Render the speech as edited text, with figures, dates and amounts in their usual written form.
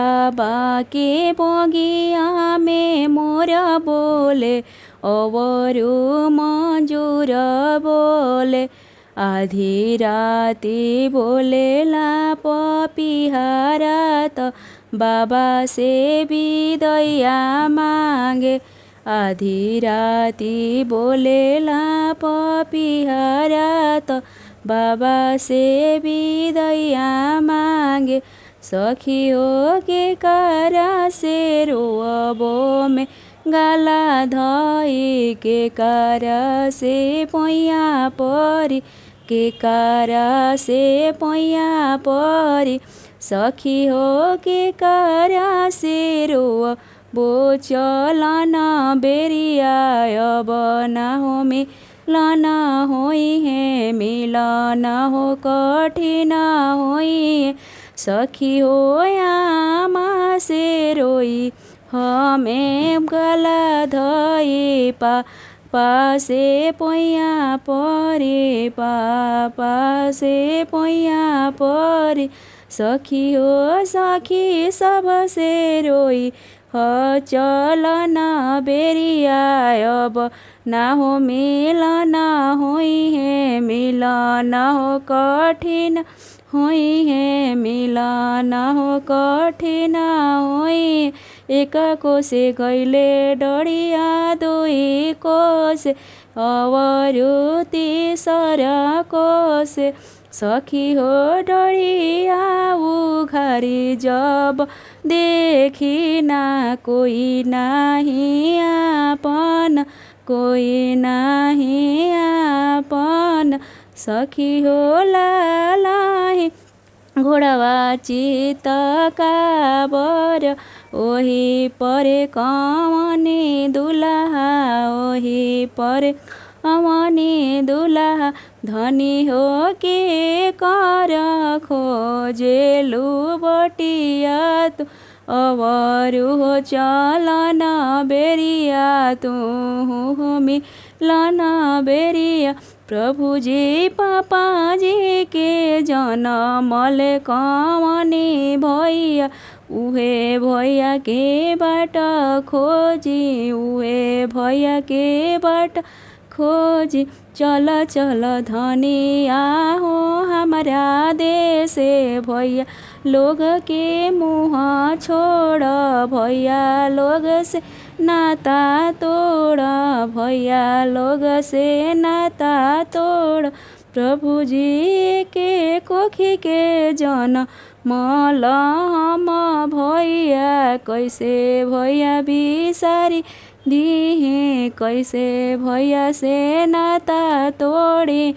बाबा के बगिया में मोर बोले अवरु मंजूर बोले। आधी राती बोलेला पपिहारा त बाबा से विदैया मांगे। आधी राती बोलेला पपिहारा त बाबा से विदैया मांगे। सखी हो के कारा से रोअबो में गाला धई के कारा से पैया परी के कारा से पैया परी। सखी हो के कारा से रोअबो चलन बेरिया अब ना हो मिलन होई है मिलन हो कठिन होई है। सखी हो आमा से रोई हमें गला धई पापा से पैया परे पापा से पैया परे। सखी हो सखी सब से रोई चलन बेरिया अब ना हो मिलन होई है मिलन हो कठिन होई है मिलन हो कठिन होई। एक कोसे गैले डरिया दुई कोसे अवरु तीसर कोसे। सखी हो डरिया उघारी जब देखी ना कोई नाही आपन कोई नाही आपन। सखी हो लालाही घोड़वा चित काबर ओही परे कमनी दुल्हा ओही परे कमनी दुल्हा। धनी हो के कर खोजेलु बटिया तू अवरु हो चलन बेरिया तू मिलन बेरिया। प्रभु जी पापा जी के जनमल कमनी भैया उहे भैया के बाट खोजी उहे भैया के बाट खोजी। चल चल धनी आहो हमारा देश भैया लोग के मुँह छोड़ भैया लोग से नाता तोड़ भैया लोग से नाता तोड़। प्रभु जी के कोखी के जन मल हम भैया कैसे भैया बिसारी दिहे कैसे भैया से नाता तोड़े।